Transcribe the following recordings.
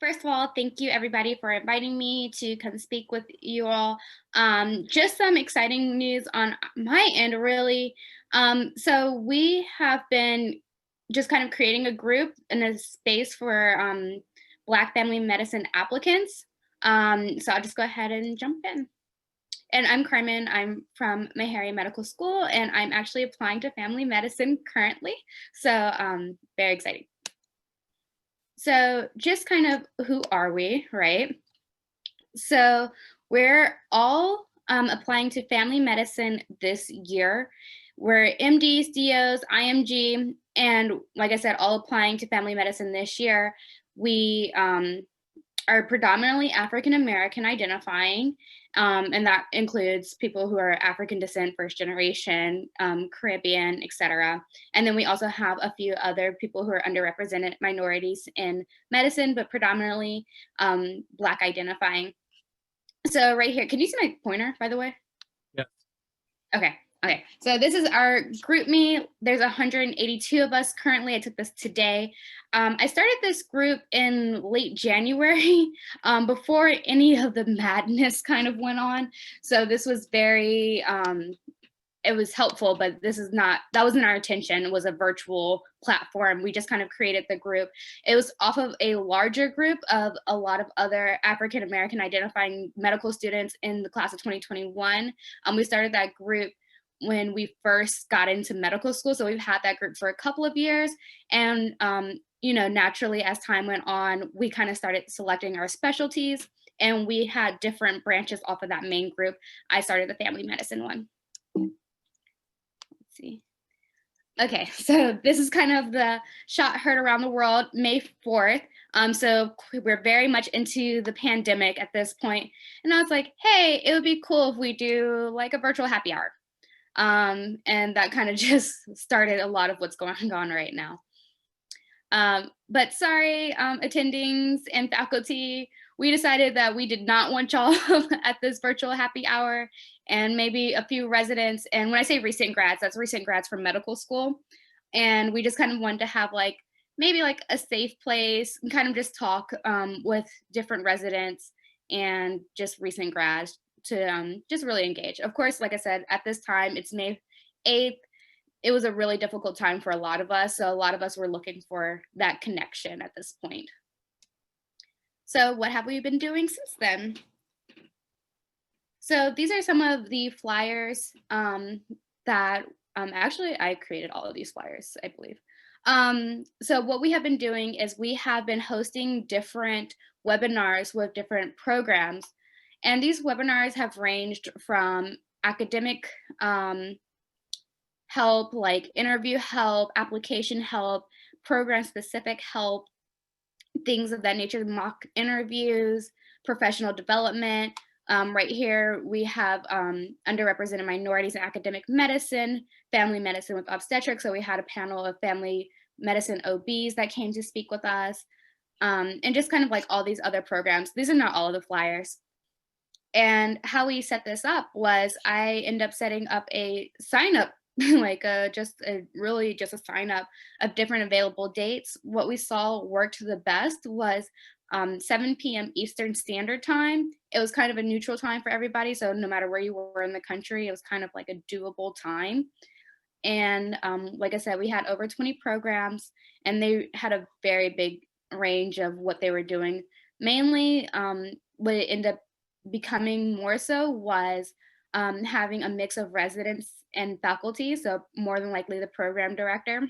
First of all, thank you everybody for inviting me to come speak with you all. Just some exciting news on my end, really. So we have been just kind of creating a group and a space for Black family medicine applicants. So I'll just go ahead and jump in. And I'm Carmen. I'm from Meharry Medical School, and I'm actually applying to family medicine currently. So very exciting. So just kind of who are we, right? So we're all applying to family medicine this year. We're MDs, DOs, IMG, and like I said, all applying to family medicine this year. We are predominantly African American identifying, and that includes people who are African descent, first generation, Caribbean, etc. And then we also have a few other people who are underrepresented minorities in medicine, but predominantly Black identifying. So right here, can you see my pointer, by the way? Yeah. Okay. Okay, so this is our group me. There's 182 of us currently. I took this today. I started this group in late January, before any of the madness kind of went on. So this was very, it was helpful, but that wasn't our intention. It was a virtual platform. We just kind of created the group. It was off of a larger group of a lot of other African American identifying medical students in the class of 2021. We started that group when we first got into medical school. So we've had that group for a couple of years. And, naturally, as time went on, we kind of started selecting our specialties, and we had different branches off of that main group. I started the family medicine one. Let's see. Okay, so this is kind of the shot heard around the world, May 4th. So we're very much into the pandemic at this point. And I was like, hey, it would be cool if we do like a virtual happy hour. And that kind of just started a lot of what's going on right now. But sorry, attendings and faculty, we decided that we did not want y'all at this virtual happy hour, and maybe a few residents. And when I say recent grads, that's recent grads from medical school. And we just kind of wanted to have maybe a safe place and kind of just talk with different residents and just recent grads to just really engage. Of course, like I said, at this time, it's May 8th. It was a really difficult time for a lot of us. So a lot of us were looking for that connection at this point. So what have we been doing since then? So these are some of the flyers that actually I created all of these flyers, I believe. So what we have been doing is we have been hosting different webinars with different programs. And these webinars have ranged from academic help, like interview help, application help, program-specific help, things of that nature, mock interviews, professional development. Right here, we have underrepresented minorities in academic medicine, family medicine with obstetrics. So we had a panel of family medicine OBs that came to speak with us, and just kind of like all these other programs. These are not all of the flyers. And how we set this up was I ended up setting up a sign up, just a sign up of different available dates. What we saw worked the best was 7 p.m. Eastern Standard Time. It was kind of a neutral time for everybody. So no matter where you were in the country, it was kind of like a doable time. And like I said, we had over 20 programs, and they had a very big range of what they were doing. Mainly, what it ended up becoming more so was having a mix of residents and faculty, so more than likely the program director.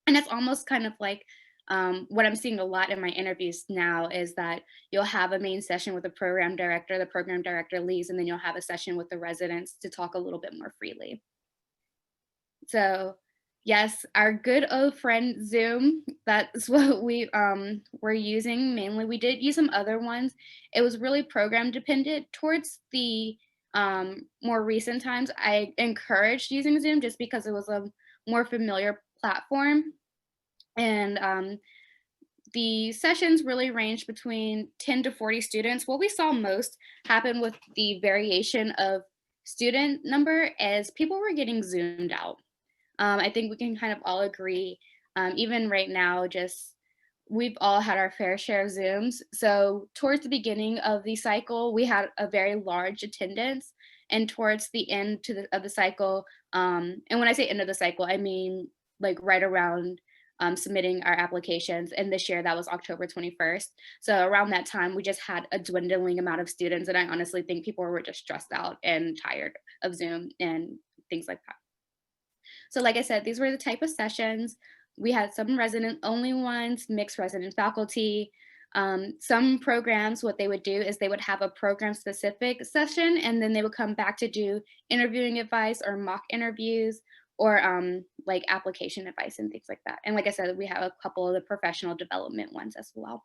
And that's almost kind of like what I'm seeing a lot in my interviews now is that you'll have a main session with the program director leaves, and then you'll have a session with the residents to talk a little bit more freely. So yes, our good old friend Zoom, that's what we were using mainly. We did use some other ones. It was really program dependent. Towards the more recent times, I encouraged using Zoom just because it was a more familiar platform. And the sessions really ranged between 10 to 40 students. What we saw most happen with the variation of student number is people were getting Zoomed out. I think we can kind of all agree, even right now, just we've all had our fair share of Zooms. So towards the beginning of the cycle, we had a very large attendance, and towards the end of the cycle, and when I say end of the cycle, I mean like right around submitting our applications. And this year, that was October 21st. So around that time, we just had a dwindling amount of students, and I honestly think people were just stressed out and tired of Zoom and things like that. So like I said, these were the type of sessions. We had some resident only ones, mixed resident faculty. Some programs, what they would do is they would have a program specific session, and then they would come back to do interviewing advice or mock interviews, or like application advice and things like that. And like I said, we have a couple of the professional development ones as well.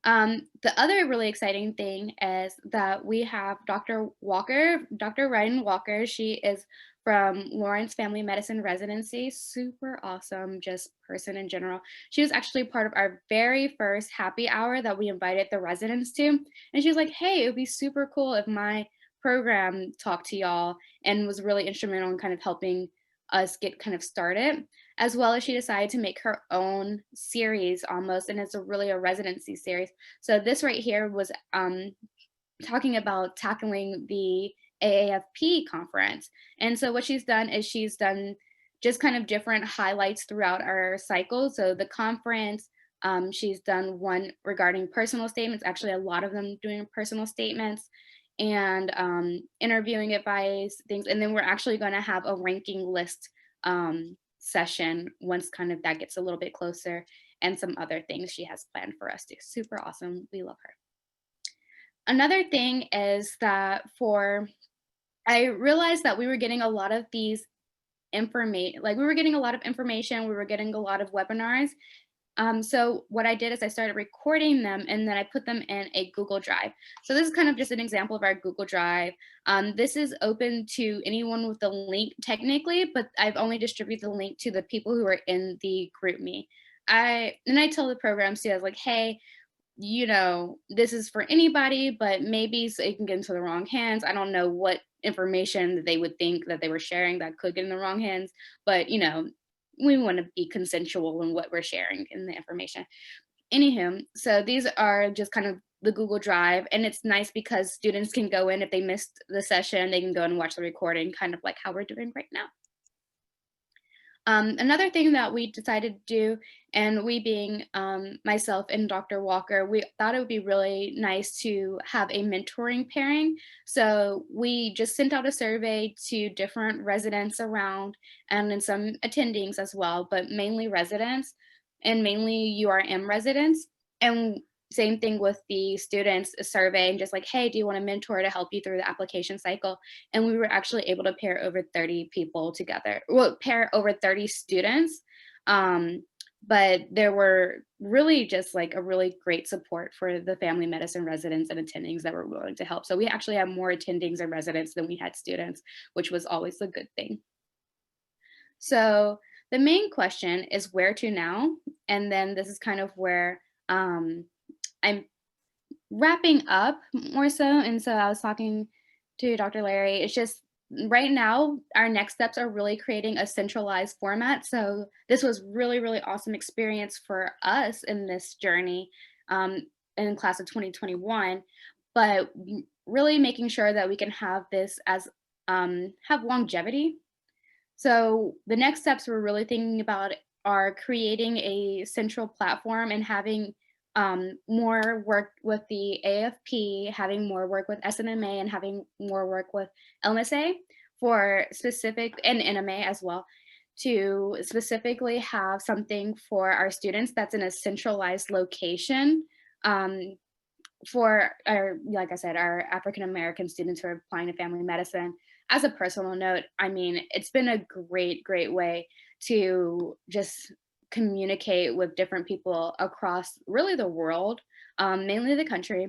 The other really exciting thing is that we have Dr. Walker, Dr. Ryan Walker. She is from Lawrence Family Medicine Residency. Super awesome, just person in general. She was actually part of our very first happy hour that we invited the residents to. And she was like, hey, it would be super cool if my program talked to y'all, and was really instrumental in kind of helping us get kind of started, as well as she decided to make her own series almost, and it's really a residency series. So this right here was talking about tackling the AAFP conference. And so what she's done is she's done just kind of different highlights throughout our cycle. So the conference, she's done one regarding personal statements, actually a lot of them doing personal statements, and interviewing advice, things. And then we're actually going to have a ranking list session once kind of that gets a little bit closer, and some other things she has planned for us too. Super awesome. We love her. Another thing is that I realized that we were getting a lot of these information, like we were getting a lot of information, we were getting a lot of webinars. So what I did is I started recording them, and then I put them in a Google Drive. So this is kind of just an example of our Google Drive. This is open to anyone with the link technically, but I've only distributed the link to the people who are in the group me. I tell the program students like, hey, this is for anybody, but maybe so it can get into the wrong hands. I don't know what information that they would think that they were sharing that could get in the wrong hands, but we want to be consensual in what we're sharing in the information. Anywho, so these are just kind of the Google Drive, and it's nice because students can go in if they missed the session, they can go and watch the recording, kind of like how we're doing right now. Another thing that we decided to do, and we being myself and Dr. Walker, we thought it would be really nice to have a mentoring pairing. So we just sent out a survey to different residents around, and then some attendings as well, but mainly residents and mainly URM residents. And same thing with the students, a survey, and just like, hey, do you want a mentor to help you through the application cycle? And we were actually able to pair over 30 people together, well, pair over 30 students. But there were really just like a really great support for the family medicine residents and attendings that were willing to help. So we actually have more attendings and residents than we had students, which was always a good thing. So the main question is where to now? And then this is kind of where I'm wrapping up more so. And so I was talking to Dr. Larry. It's just right now, our next steps are really creating a centralized format. So this was really, really awesome experience for us in this journey in class of 2021. But really making sure that we can have this as have longevity. So the next steps we're really thinking about are creating a central platform and having more work with the AFP, having more work with SNMA, and having more work with LMSA for specific, and NMA as well, to specifically have something for our students that's in a centralized location. For our, like I said, our African American students who are applying to family medicine. As a personal note, I mean, it's been a great, great way to just communicate with different people across really the world, mainly the country.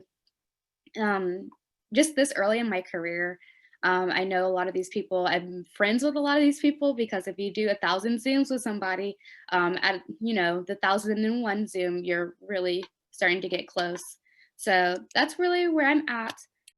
Just this early in my career, I know a lot of these people, I'm friends with a lot of these people, because if you do 1,000 Zooms with somebody, at the 1,001 Zoom, you're really starting to get close. So that's really where I'm at.